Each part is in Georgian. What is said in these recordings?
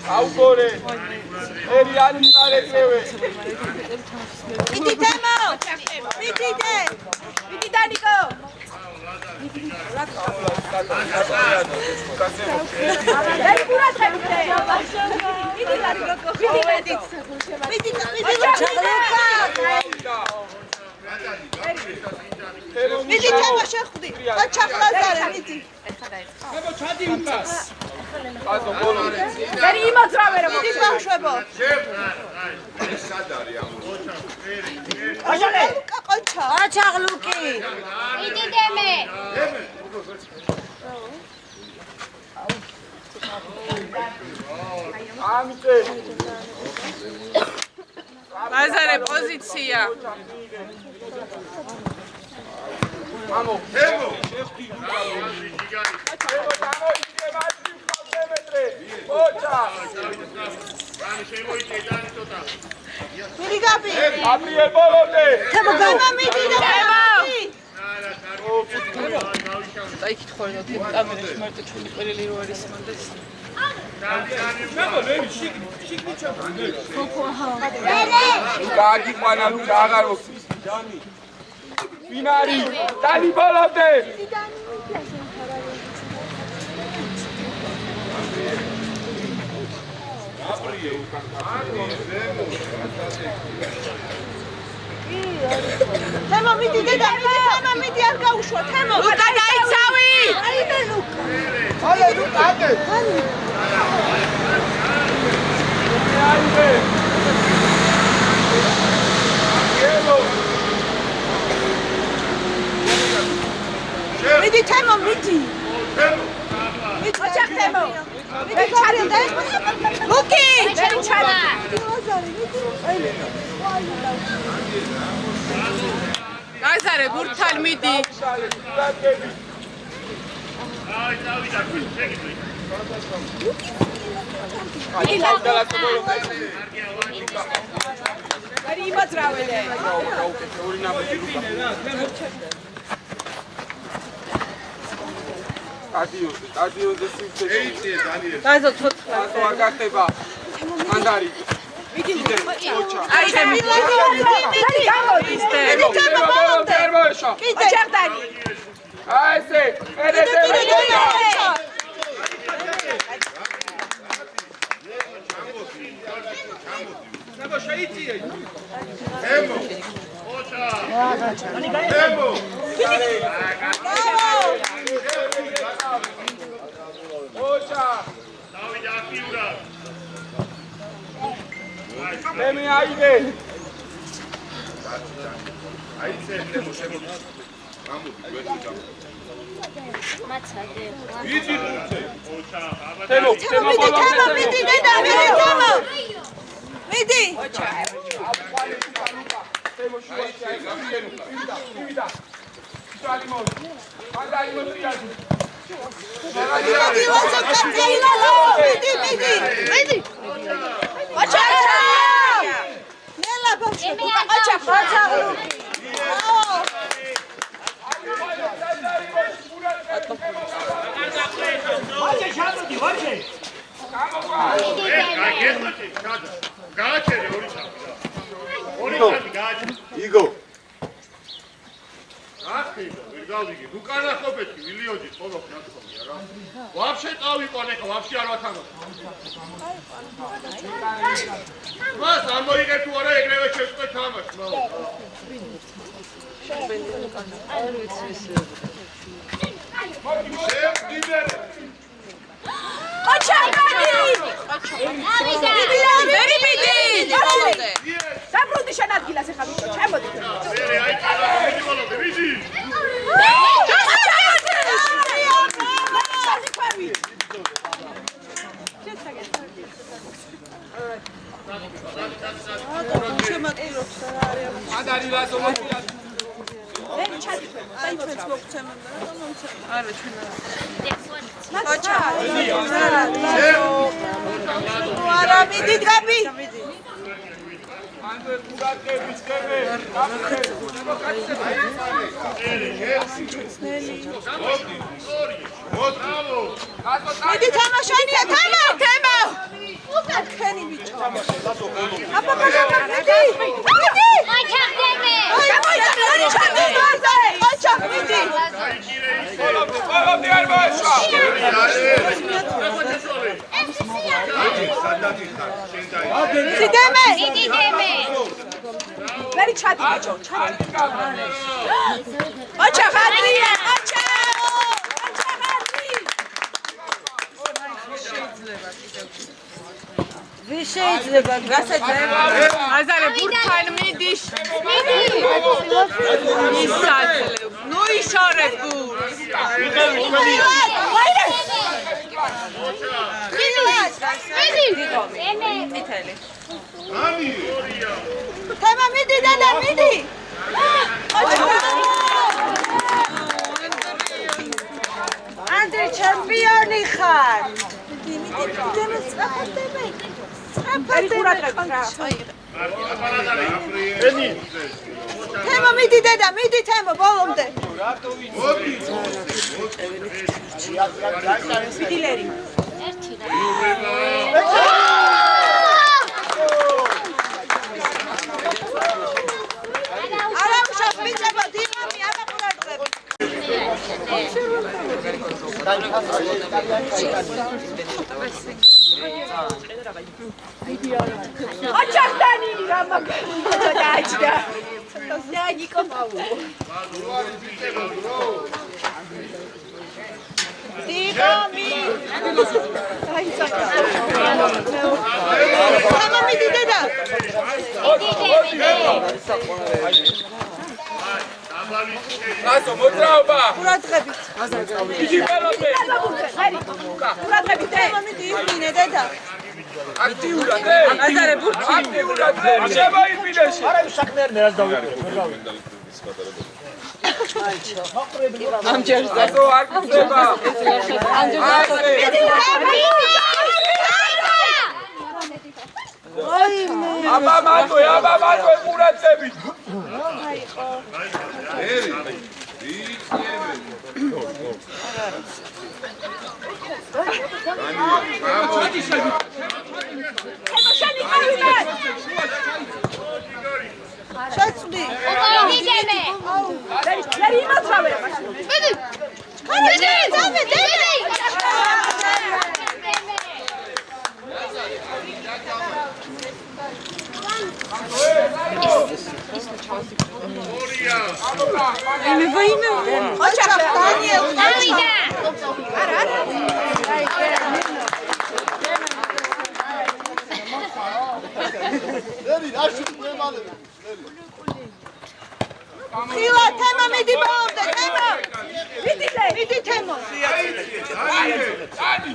Augore, Eriani Marekleve. Vidi Temo, vidi Daniko. Vidi Temo შეხვდი. აჩახლაზარე vidi. ებო ჩადი უკას. აზო ბოლო. გერი იმოძრავე რა vidi ბავშვებო. ეს სად არის ამ? აჟალე. ყოჩა. აჩაღლუკი. Vidi Deme. ამიწე. მაზარე პოზიცია. ამო, ებო. ებო გამოიწე მათი ხალხემეტრე. ოჩა. რამე შემოიწე ჯანი ცოტა. ვირი გაბი. აბიელ ბოლოდე. თემო გამამიდი და გამამიდი. აი კითხავენ რომ კამერაში მარტო ჩვენი ყველელი რო არის მანდაც. გაგი ყვანა ლუკა აღარ მოხსის. ვინარი? დანი ბოლოდე. თემო მიდი დედა, თემო მიდი არ გაუშვა, თემო. ლუკა დაიცავი! აიმე ლუკა. ალე ლუკა აკე. აიმე. ელო. მიდი თემო, მიდი. ელო. ოჩა თემო. მიდი ჩარი და ლუკი, ჩარი ჩარი. გაზარე ბურთალ მიდი. აი დავიდა შეგიძლი. გერი იმოძრავე. სტადიო დესინფექცია. ეიცი დანიელ. გაზო ცოცხლა. ასო არ გახდება. მანდარი. ოჩა. აი შემი. მიდი გამოდის. მიდი თემო ბოლომდე. ოჩახდანი. აი ესე. ერეთე. ნაბა შეიწიე. ემო. ოჩა. ემო. ოჩა. დავიდა აქტიურად. ემი აიდე. აიცე ემო შემოდი. გამოდი გვერდი გამო. Matsade. ვიძი ხუთე. ოჩა. თემო, თემო მიდი, თემო მიდი, დედა მიდი თემო. მიდი. თემო შუაში აი გამიგენო. ვიდა. ჩალი მოდი. მაგარი მოტრიალი. მიდი ვაზო კაცეილა ლო. მიდი, მიდი. მიდი. ოჩა. ნელა ბავშვი. ოჩა, ოჩა. აო. გააჩერე ორი სამი რა. ორი სამი გააჩერე. იგო. ახლიდა, ვერ გავიგე. უკანა ხოფეთი მილიონი ხოლმე ნახომია რა. ვაფშე წავიყვანე ხო, ვაფშე არ ვათამაშე. მას არ მოიგე თუ არა ეგრევე შევწყვე თამაშს, მო. ოჩა გადი. ვერი მიდი. დაბრუნდი შენ ადგილას ახლა ბიჭო, ჩემოდი. მე აი წავა მიდი ბოლომდე, მიდი. არა ჩვენ არა მიდი დგები ანდრე გუგაკების კემე მიდი თამაშენია თემა უკეთქენი ბიჭო აბა მიდი ოჩახ დემე ოჩახ მიდი ყველაფერი არ მოეშვა მიდი დემე მიდი დემე ვერი ჩადი ბიჭო ჩადი ოჩახ ადრია ვის შეიძლება გასაძლება აზარე ბურთან მიდის ისაძლე ნუ იშორეთ ბურთს დემე წითელი თემა მიდი დედა მიდი ანდრე ჩემპიონი ხარ დემე სწრაფადები თემა მიდი დედა მიდი თემა ბოლომდე მიდილერი არა უშავს მიწება დინამი არა ყურადღება ოჩახტანი რამა დაიჭდა ნიკო მაუ დინამი თემა მიდი დედა გასო მოძრაობა ყურადღებით იგი პელოტე ყურადღებით თემა მიდი იფინე დედა აქტიურად აზარე ბურთი აქტიურად შევა იფინეში ამჯერ გასო არ გწება აბა მარტო ყურადღებით შეწვდი მიდი დემე ვერი იმათრავე მიდი დემე ოჩახ დანიელ დავიდა არა ხილა თემა მიდი ბოლომდე თემა მიდი თემა დადი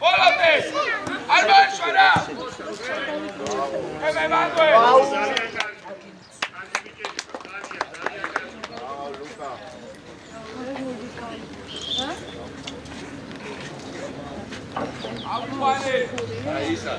ბოლომდე არ მოეშვა ემე მანდვე აუვანე აისა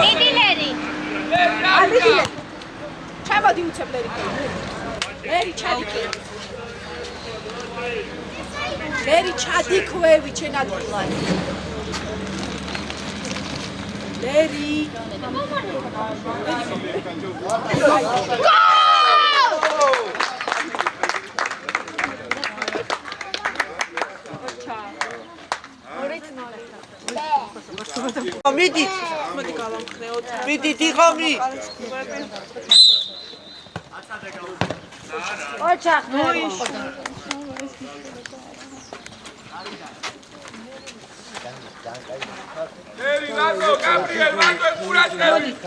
მიდილერი ჩამოდი უცებლერი ვერი ჩადიკე ვერი ჩადიქვევი ჩენადგილანი ვერი მიდი მიდი დიღამი ოჩახ ერი ლაზო გაბრიელ ლაზო ყურადღებით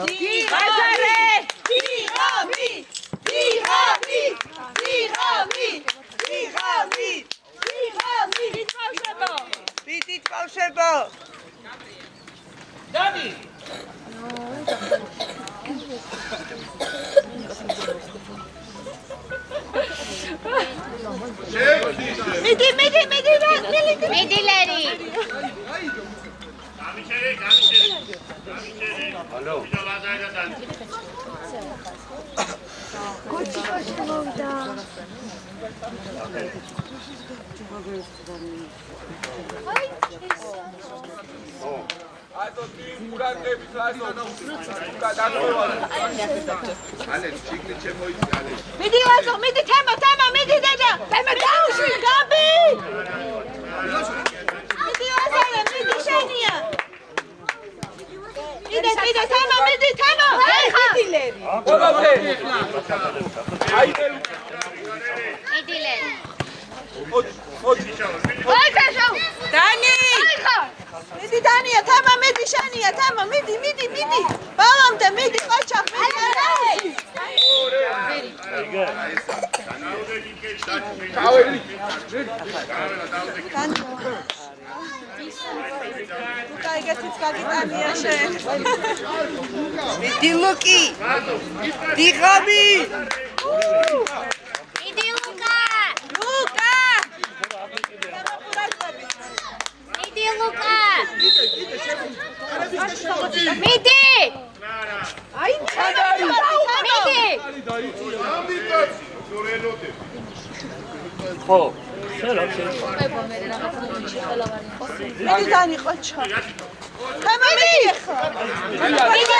Vidit baushebo. Dani. Midileri. Alo. აზო ტიმურატების აზო გადაგოვა ალე ჩიგნი შემოიწი ალე მიდი ლაზო, მიდი თემა, მიდი დედა. თემა დაუშვი, გაბი. მიდი ლაზო, მიდი შენია. მიდე თემა, მიდი თემა. მიდილერი. ბოლომდე აი Midileri. Dani. მიდი დანია, თემა, მიდი შენია, თემა, მიდი. ბოლომდე მიდი ყოჩახ, მიდი. თავი კაიგეთიც გაგიტანია შენ. მიდი ლუკი. დიღაბი. Midi Luka. ლუკა. Midi Luka. Midi. აი, Midi. მიდი დანი ყოჩა. თემა მიდი ხა. მიდი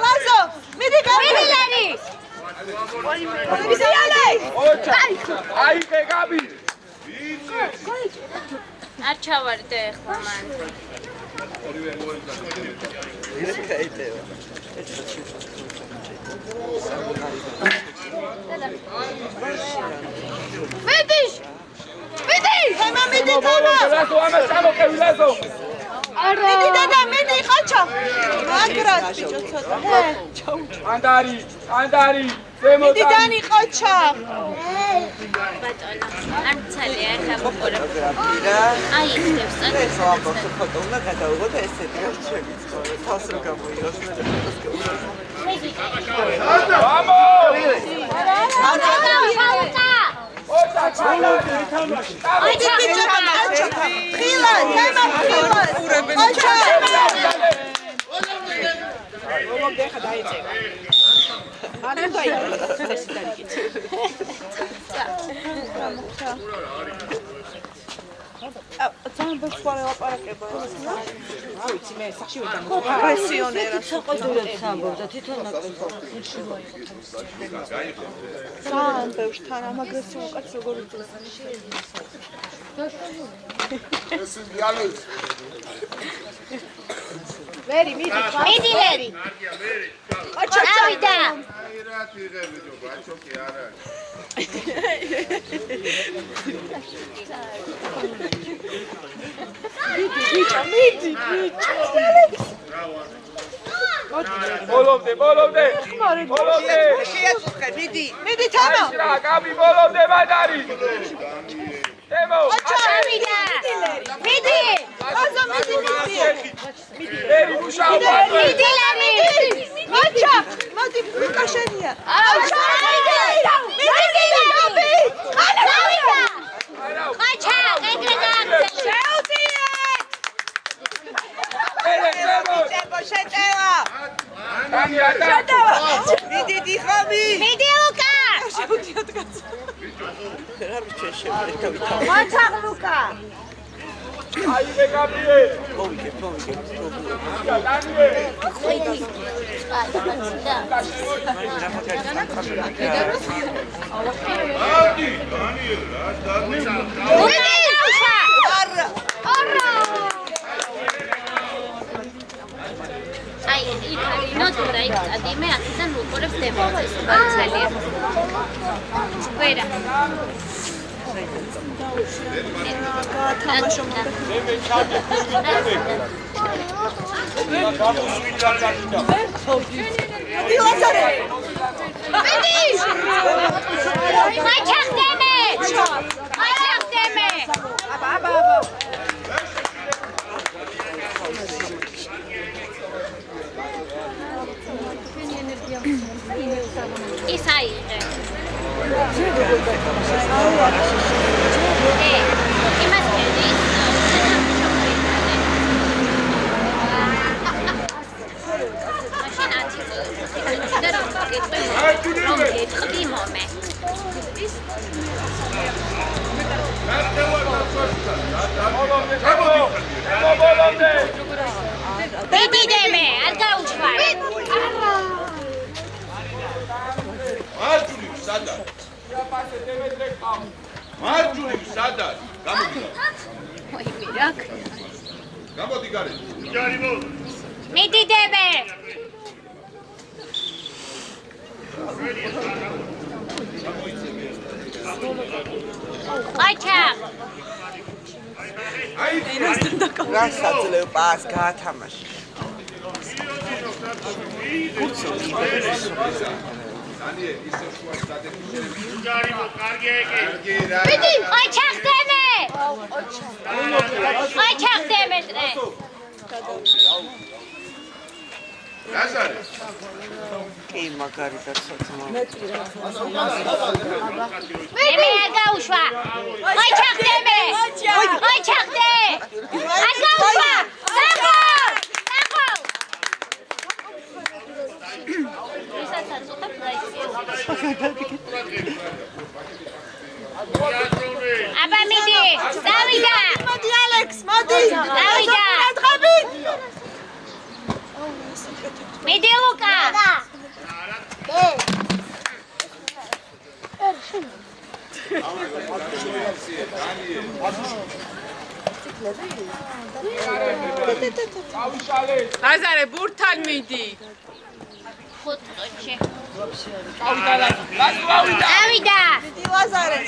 ლაზო. მიდი გაბი. Midileri. მიდი ალე. ოჩა აი გაბი არ ჩავარდე ახლა მან. მიდი. თემა მიდი თემა. ლაზო ამას ჩამოყევი ლაზო მიდი დედა, მიდი ყოჩა. მაგრად ბიჭო ცოტა. ანდარი ზემო მიდი დანი ყოჩა. ბატონო. არ ცალია ახლა მოყურე. აი ხდებს წად. ფოტო უნდა გადავიღოთ ესეთი რომ შევიწყო თავს რომ გამოიღოს მე ფოტოს გავუშვი ამო ოჩა მიდი ბიჭო ყოჩა. ხილა, თემა ხილა. ყოჩა. ძალიან ბეჭვარე ლაპარაკება ეს რა? ვიცი მე სახში ვერ დამოუკიდე. პრესიონერად საყოველთს ამბობდა თვითონ ნაკლებად. ძალიან ბევრს თან ამ აგრესიულ კაცს როგორ იწევს. ეს დიალოგი ვერი მიდი. Midileri. Avida. აი რა თიღები ჯო ბაჩო კი არ არის მიდი. ბოლომდე შეაწუხე, მიდი თემა. რა გაბი ბოლომდე მანდარი თემო Avida. Midi. ლაზო მიდი. ერი მუშაობა Midileri. ყოჩა. მოდი ლუკაშენია. Avida. მიდი გაბი. Avida. Qacha, qeqeqaqte. შეუძიე. თემო შეტევა. შეტევა მიდი დიხაბი. Midi Luka. შევდიოთ კაცო. რა ვიცი შევიდეთ მოჩაღ ლუკა. აი გაბიე მოვიგე დანიე ადი დანიელ რა Luka. Orra. Ai, no dura, dime, aquí están por este momento, es para salir. Fuera. ის აიღე. იმას ხედის. მაშინ ათი მომე. მიდიდემე, არ გაუშვარ. მარჯვნივ სადაც? მარჯვნივ სადაც? გამოდი. ой, მირაკ. გამოდი გარეთ. ჯარიმო. მიდიდემე. აჩა. აი, რასაც პას გაათამაშე. ჯარიმო, კარგი ეგე. აჩა ხდემე. აჩა ხდემე დღე. რას არის? კი, მაგარითაც საწმო. მე არ გაუშვა. აჩა ხდემე. აჩა ხდე. არ გაუშვა. აბა მიდი, დავიდა. მოდი ალექს, მოდი. დავიდა. მიდი ლუკა. აზარე ბურთთან მიდი. ხუთში. დიდი დავიდა. ლაზარე.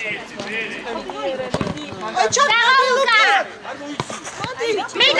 ლუკა. მიდი.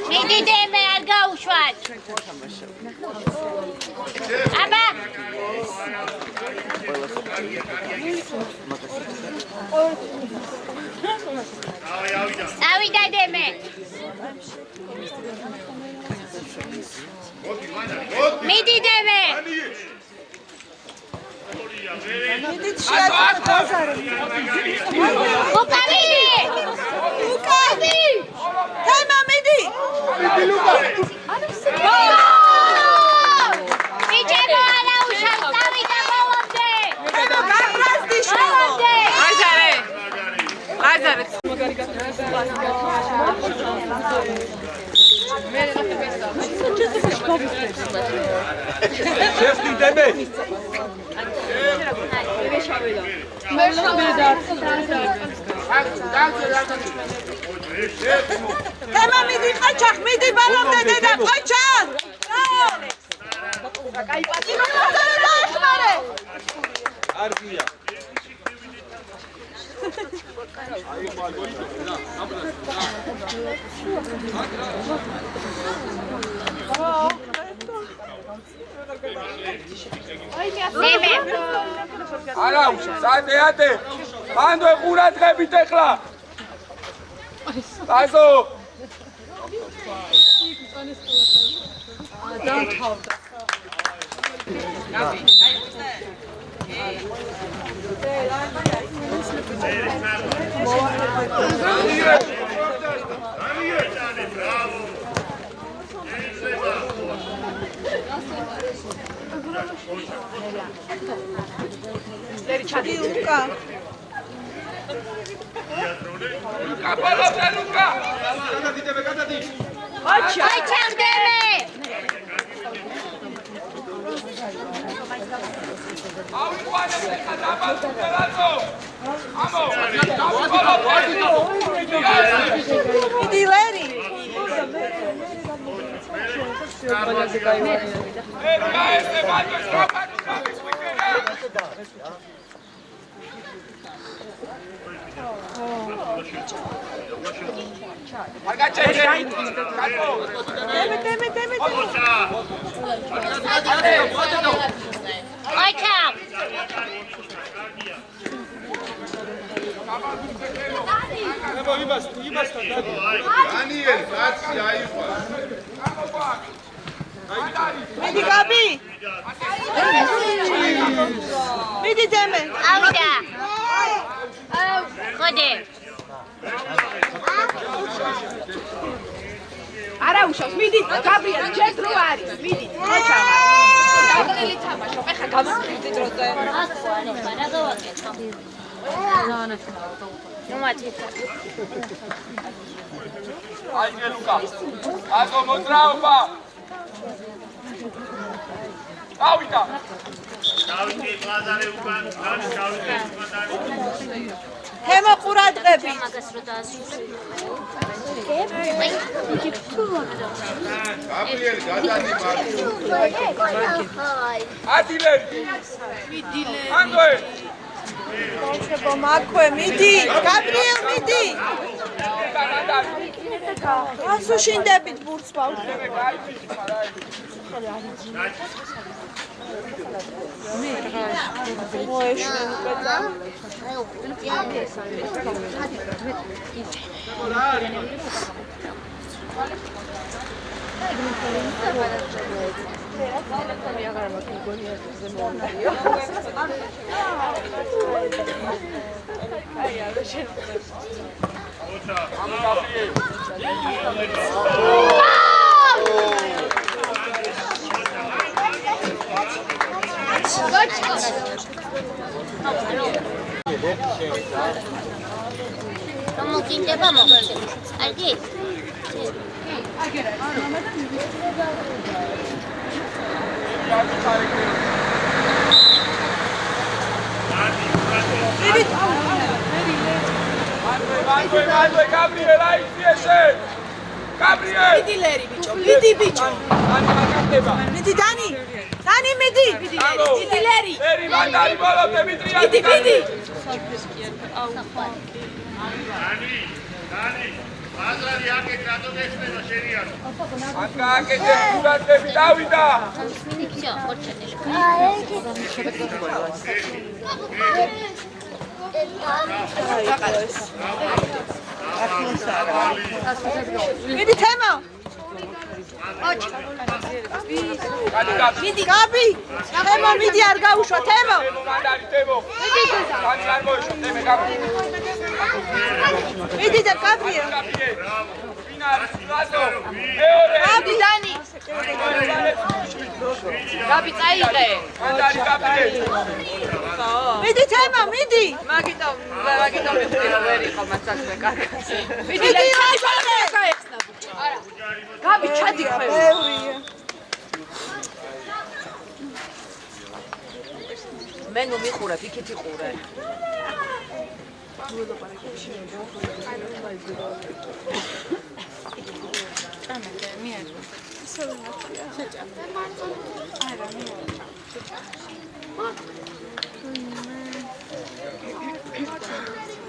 მიდიდემე არ გაუშვათ. აბა. დავიდა დემე. მიდიდემე. ლუკა მიდი. ლუკა მიდი. თემა მიდი. მიდი ლუკა. მიჯება არა უშავ დავიდა ბოლომდე. თემა გაფრასდიშო. აზარე. აზარე. შეფიდები. თემა მიდი ყაჩახ მიდი ბოლომდე დედა ყაჩახ. არგია. არა, საათე. ანდო ყურადღებით ეხლა. ასო.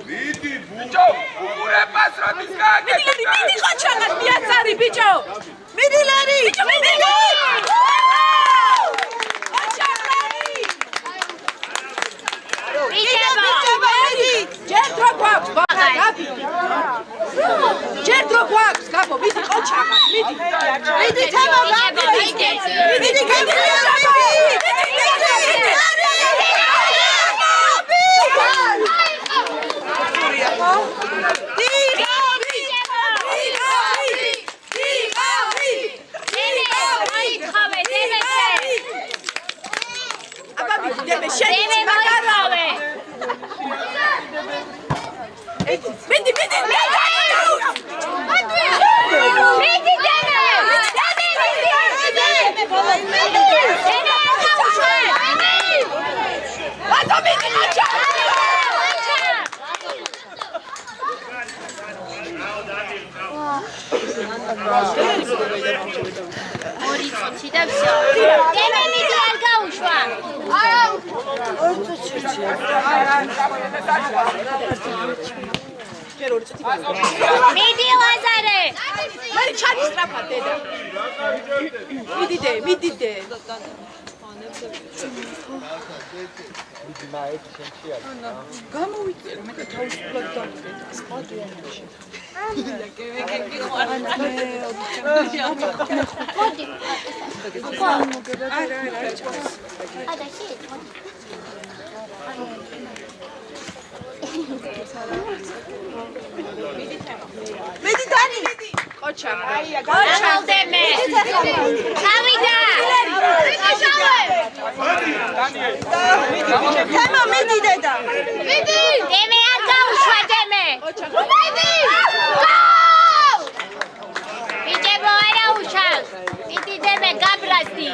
მიდი ბიჭო, უყურებას როდის გააკეთე? მიდი ყოჩაღად მიაწარი ბიჭო. მიდი ლარი. ბიჭო მიდი. ყოჩაღლარი. ბიჭო მიდი. ჯერ დრო გვაქვს ბაღა. ჯერ დრო გვაქვს გაბო მიდი ყოჩაღად მიდი. მიდი თემა გაბო მიდი. მიდი გაბო მიდი ლაზარე მე ჩადისტრაფა დედა მიდიდე გამოვიწერ მე თავისუფლად დავდგე სპორტიანში მიდი დანი ყოჩა გაჩალდემე გავიდა თემა მიდი დედა მიდი დემე არ გაუშვა დემე მიდი ბიჭებო არა უშავს მიდი დემე გაბრაზდი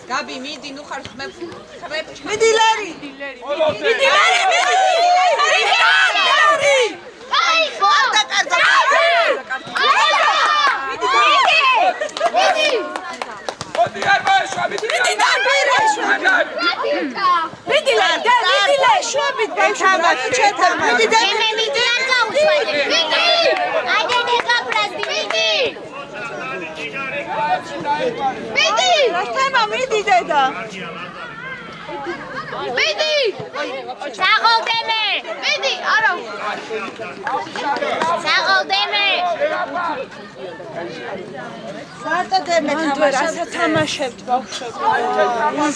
გაბი მიდი ნუ ხარ მიდი ლარი მიდი ლარი აი ხო მოდი არ მოეშვა მიდი მიდი ლარი შვებით გაჩამათ ჩეთამა მიდი დემე მიდი არ გაუშვადე მიდი აიდე გაბრაზდი მიდი მიდი თემა მიდი დედა მიდი საღოლდემე მიდი არა საღოლდემე მარტო დემე თამაშობ თამაშებთ ბავშვები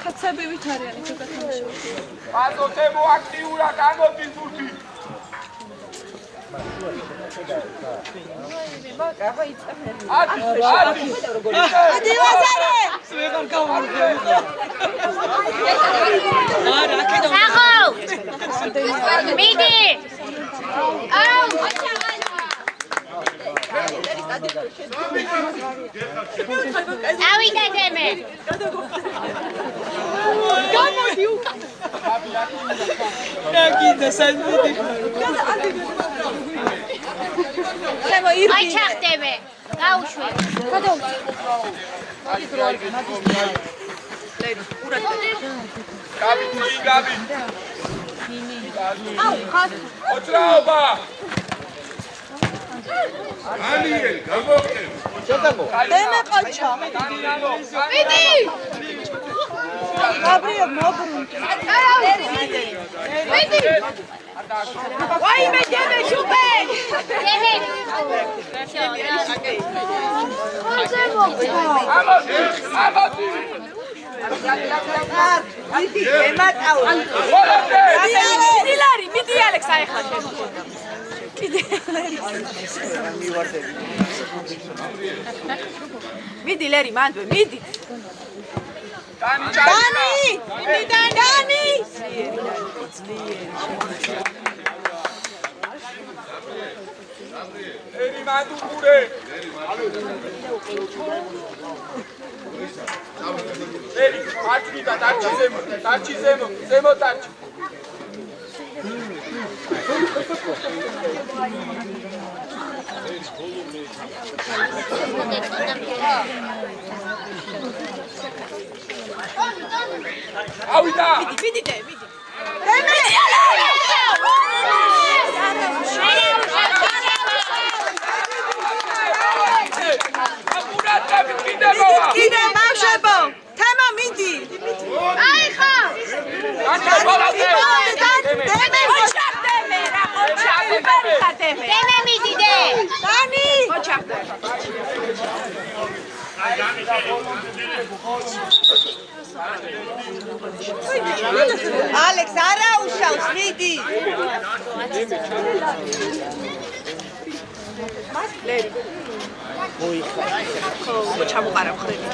ხაცები ვით არიანი თუ გათამაშებთ პაზოთემო აქტიურად ამოდის თურქი მიდი ლაზარე ვეღარ გავარდე საღოლ მიდი აუ ავიდა დემე გამოდი უკან გაგიდა სალმიდი თემა ირგი აი ჩახდემე გაუშვი გაბი ოწრაობა ალიელი გამოგყევ დემე ყოჩა მიდი გაბრიელ მოგრუნტი მიდი ვაიმე დემე შუბე დემე მიდი ემატაო მიდი ალექს აიხლა მიდი ლერი მანდ მიდი დანი ლერი მანდუყურე ლერი არჩიდა დარჩი ზემო დარჩი ავიდა მიდი კიდე ბავშვებო თემა მიდი აი ხო დემე მიდი დე დანი ალექს არა უშავს მიდი ჩამოყარა ხრები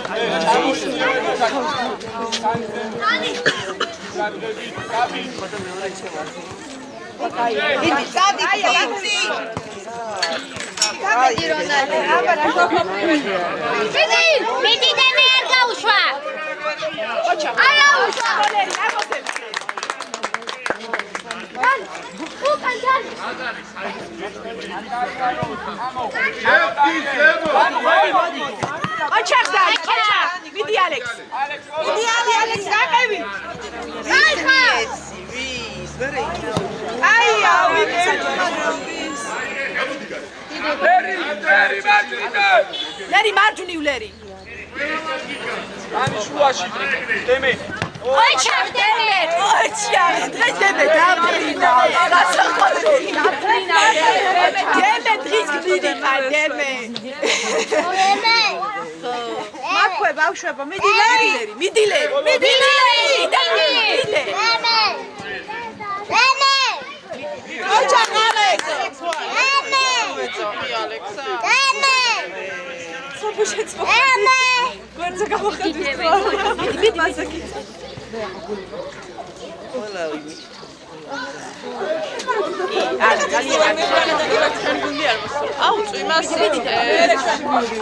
იგი წადი მიდი დემე არ გაუშვა არა უშვა მიდი ალექს გაყევი აი ხო ლერი მარჯვნივანი შუაში დემე ოჩა დემე დღეს დემე დაფრინა დემე დღის გდიდიყა დემე მაქვე ბავშვებო მიდი ლერი ოჩა ალექს გვერდზე გამოხატვის მიდი აუ წვიმას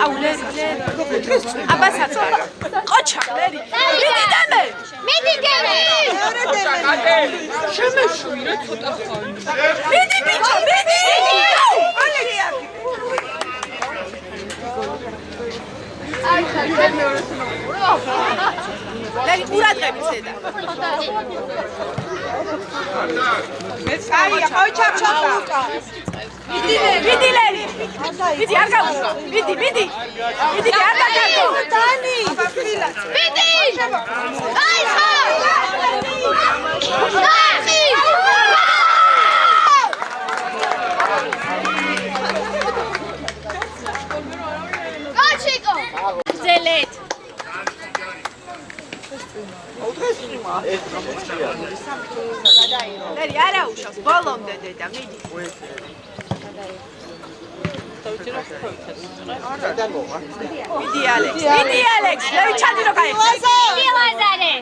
აუ ლერი აბასაც ყოჩა ლერი მიდი დემე შემეშვირე ცოტა ხანი მიდი ბიჭო მიდი ლერი ყურადღები ზედა აი ყოჩა ჩამოვუკა მიდი ლერი მიდი არ გავუკა მიდი არ დაგაგო დანი მიდი აი ხო ნახი გაჩიკო ზელეთ ლერი არა უშავს ბოლომდე დედა მიდი მიდი ალექს ლერი ჩადი რო გაიხსნა მიდი ლაზარე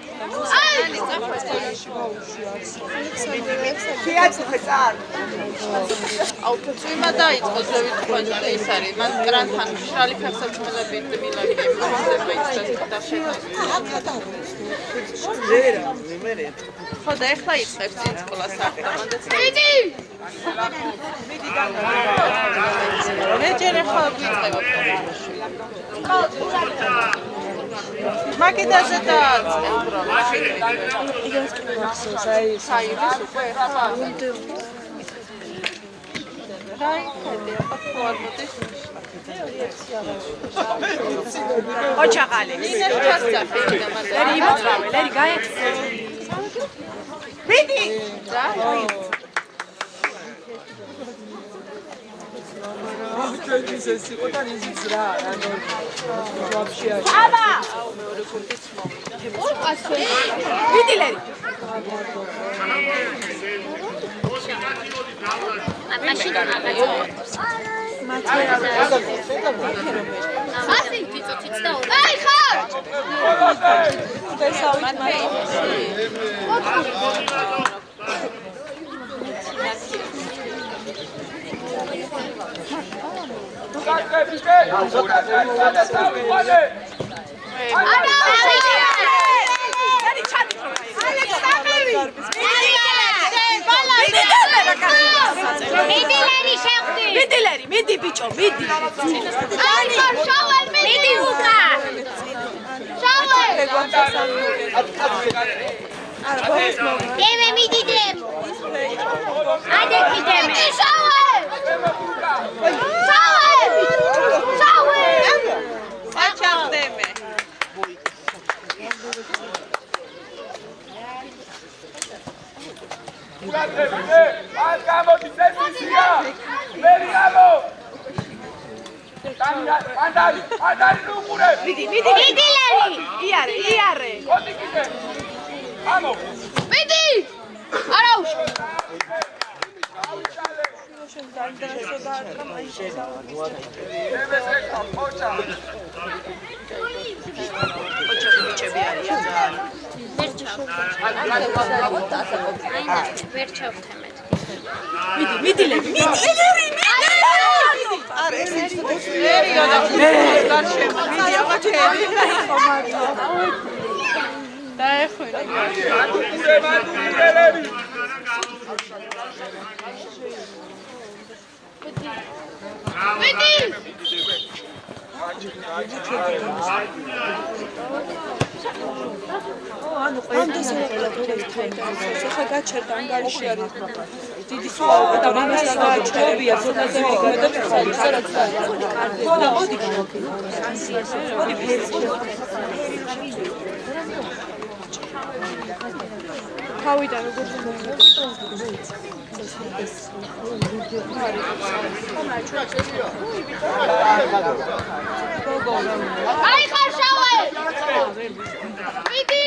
აუ წვიმა დაიწყო ზევით ხოჭა ის არის მან კრანთან შრალი ფეხსაცმელებით მილაგები მოხდება ის და შეხედა ხო და ეხლა იწყებს წინ სკოლას ახლა მანდაც მიდი მე ჯერ ახლა ვიწყებ მაგიდაზე და საირის უკვე ახლა რაი ხედე ახლა ფორ მოდის ოჩა ალექს ლერი იმოძრავე ლერი გაიხსნა მიდი ეს იყო და ისიც რა ანუ ვაფშე არ აბა აუ მეორე კუნთიც მომიდა მიდი ლერი მაშინ ასი თიცოთიც და ორი აი ხო მიდი ბიჭო, მიდი. Deme midi dem. Hadi gideme. Şavel. აჩახდემე. იარე. Midi. Arauz. ხა გაჩერდა ანგარიში არის დიდი სვაობა და მამას გააჩერებია ზოგადად მიგმედებს ხოლმე სადაც და მოდი თავიდან როგორ Ai ხარშავე. Midi.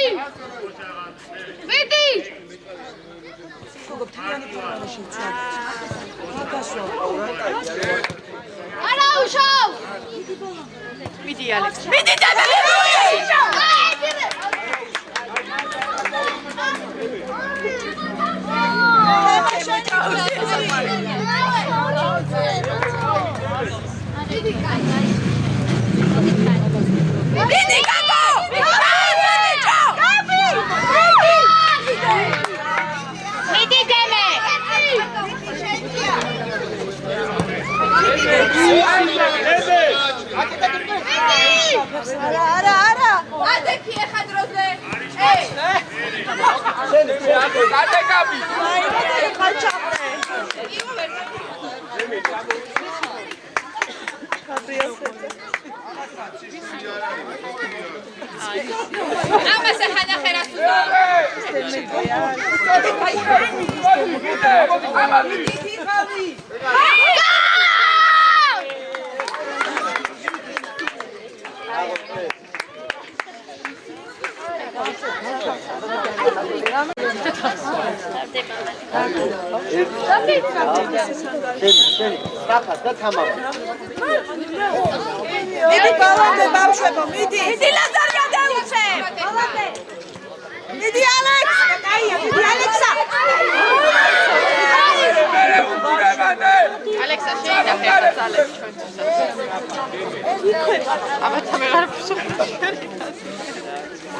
Arauşov. მიდი ალექს მიდი ბალანზე ბავშვებო მიდი ლაზარ გადაუცე მიდი ალექს კაია მიდი ალექსა ალექსა შეიძლება ხერხალებს ჩვენთვის აბა თამეღარ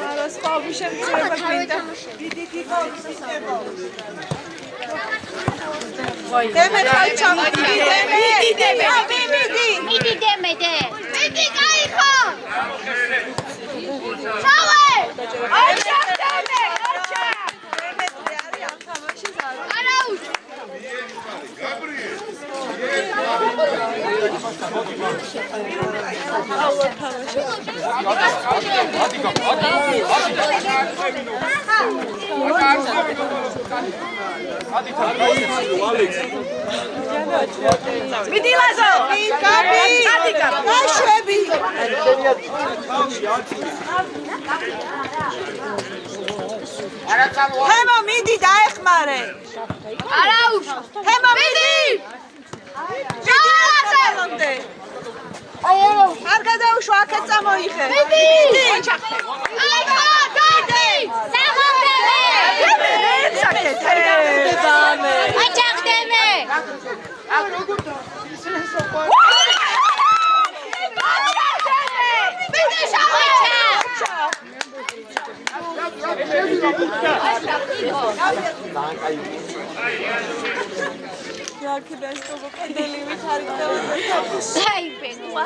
არა სხვა შეწება გინდა მიდი გიგო დემე ხალჩა მიდი გაიხო შავე არჩა დემე არჩა არაუჩ მიდი ლაზო კაპი გაშვები ჰემო მიდი დაეხმარე არაუჩ ჰემო მიდი ჯალაზე არ გადაუშვა აქეთ წამოიღე მიდი აიხო დადი სამომდემე აჩახდემე აქედან შრობა კედელი ვითარდება. დაიბეკვა.